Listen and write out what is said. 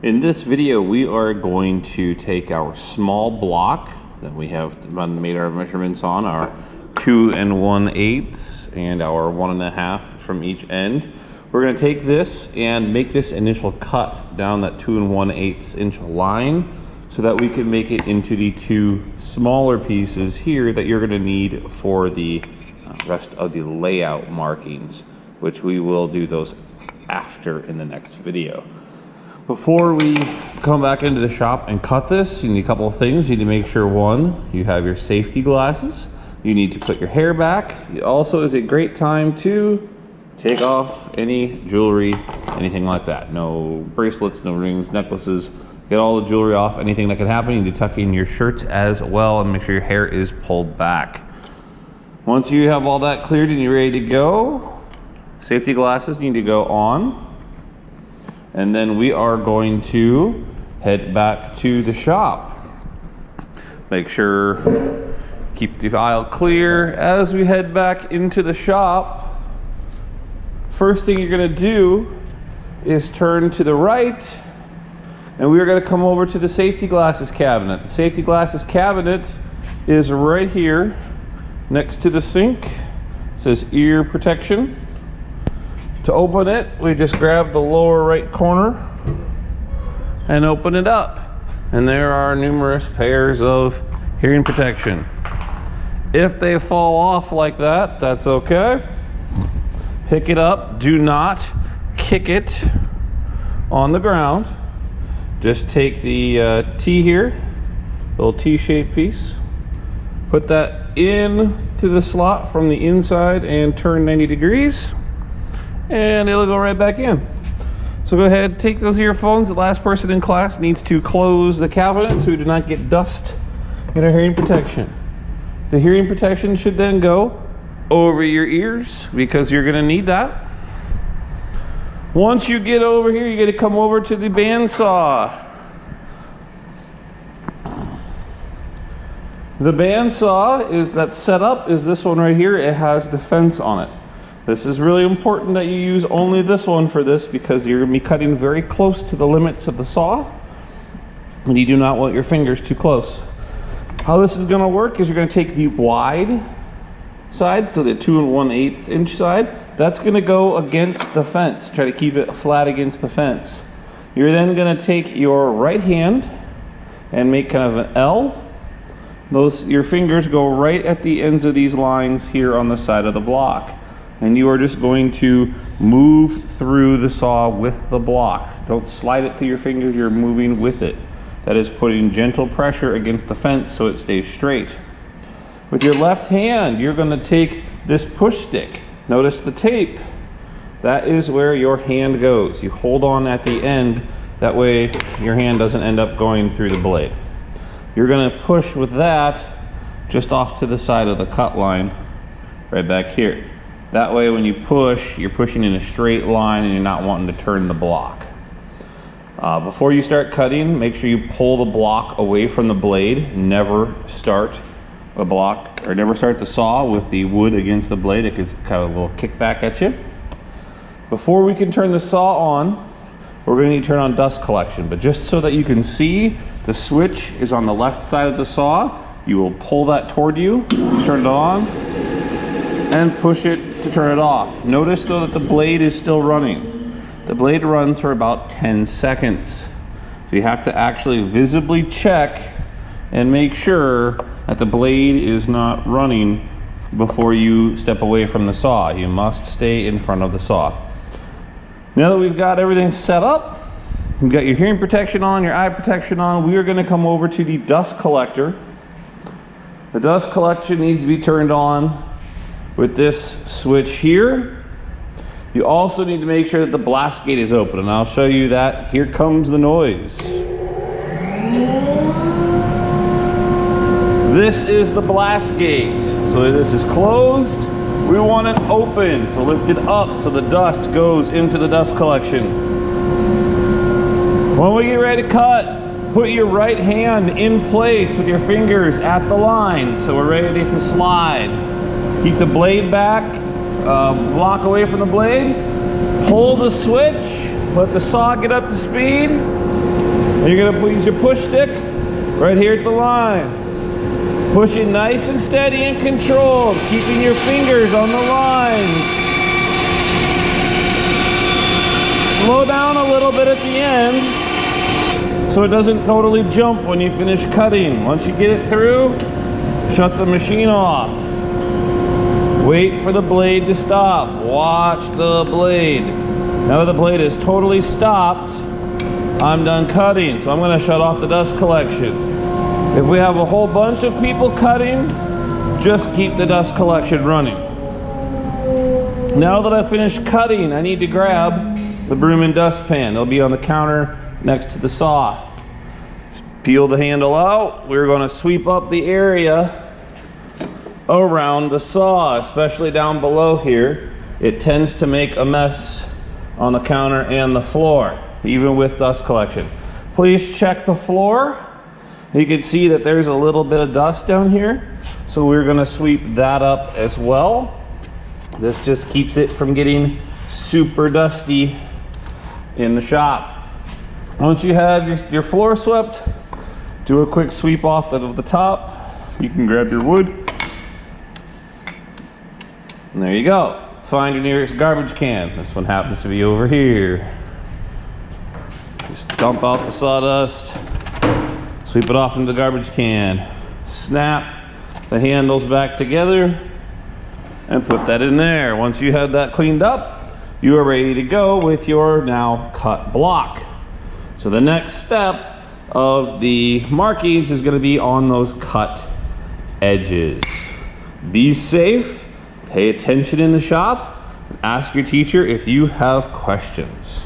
In this video, we are going to take our small block that we have made our measurements on, our 2 1/8 and our 1 1/2 from each end. We're going to take this and make this initial cut down that 2 1/8 inch line so that we can make it into the two smaller pieces here that you're going to need for the rest of the layout markings, which we will do those after in the next video. Before we come back into the shop and cut this, you need a couple of things. You need to make sure, one, you have your safety glasses. You need to put your hair back. It also is a great time to take off any jewelry, anything like that. No bracelets, no rings, necklaces. Get all the jewelry off, anything that could happen. You need to tuck in your shirts as well and make sure your hair is pulled back. Once you have all that cleared and you're ready to go, safety glasses need to go on. And then we are going to head back to the shop. Make sure, keep the aisle clear. As we head back into the shop, first thing you're gonna do is turn to the right, and we are gonna come over to the safety glasses cabinet. The safety glasses cabinet is right here next to the sink. It says ear protection. To open it, we just grab the lower right corner and open it up. And there are numerous pairs of hearing protection. If they fall off like that, that's okay. Pick it up. Do not kick it on the ground. Just take the T here, little T-shaped piece. Put that in to the slot from the inside and turn 90 degrees. And it'll go right back in. So go ahead, take those earphones. The last person in class needs to close the cabinet so we do not get dust in our hearing protection. The hearing protection should then go over your ears because you're gonna need that. Once you get over here, you're gonna come over to the bandsaw. The bandsaw that's set up is this one right here. It has the fence on it. This is really important that you use only this one for this because you're going to be cutting very close to the limits of the saw and you do not want your fingers too close. How this is going to work is you're going to take the wide side, so the 2 1/8 inch side, that's going to go against the fence. Try to keep it flat against the fence. You're then going to take your right hand and make kind of an L. Your fingers go right at the ends of these lines here on the side of the block. And you are just going to move through the saw with the block. Don't slide it through your fingers, you're moving with it. That is putting gentle pressure against the fence so it stays straight. With your left hand, you're going to take this push stick. Notice the tape. That is where your hand goes. You hold on at the end, that way your hand doesn't end up going through the blade. You're going to push with that just off to the side of the cut line, right back here. That way when you push, you're pushing in a straight line and you're not wanting to turn the block. Before you start cutting, make sure you pull the block away from the blade. Never start a block, or never start the saw with the wood against the blade. It could kind of a little kick back at you. Before we can turn the saw on, we're going to need to turn on dust collection. But just so that you can see, the switch is on the left side of the saw. You will pull that toward you, turn it on, and push it to turn it off. Notice though that the blade is still running. The blade runs for about 10 seconds. So you have to actually visibly check and make sure that the blade is not running before you step away from the saw. You must stay in front of the saw. Now that we've got everything set up, you've got your hearing protection on, your eye protection on, we are going to come over to the dust collector. The dust collection needs to be turned on with this switch here. You also need to make sure that the blast gate is open, and I'll show you that. Here comes the noise. This is the blast gate. So this is closed. We want it open, so lift it up so the dust goes into the dust collection. When we get ready to cut, put your right hand in place with your fingers at the line so we're ready to slide. Keep the blade back, block away from the blade, pull the switch, let the saw get up to speed, You're gonna use your push stick right here at the line. Push it nice and steady and controlled, keeping your fingers on the lines. Slow down a little bit at the end so it doesn't totally jump when you finish cutting. Once you get it through, shut the machine off. Wait for the blade to stop. Watch the blade. Now that the blade is totally stopped, I'm done cutting, so I'm going to shut off the dust collection. If we have a whole bunch of people cutting, just keep the dust collection running. Now that I've finished cutting, I need to grab the broom and dustpan. They'll be on the counter next to the saw. Peel the handle out. We're going to sweep up the area around the saw, especially down below here. It tends to make a mess on the counter and the floor, even with dust collection. Please check the floor. You can see that there's a little bit of dust down here, so we're going to sweep that up as well. This just keeps it from getting super dusty in the shop. Once you have your floor swept, do a quick sweep off of the top. You can grab your wood. And there you go. Find your nearest garbage can. This one happens to be over here. Just dump out the sawdust, sweep it off into the garbage can, snap the handles back together, and put that in there. Once you have that cleaned up, you are ready to go with your now cut block. So the next step of the markings is going to be on those cut edges. Be safe, pay attention in the shop, and ask your teacher if you have questions.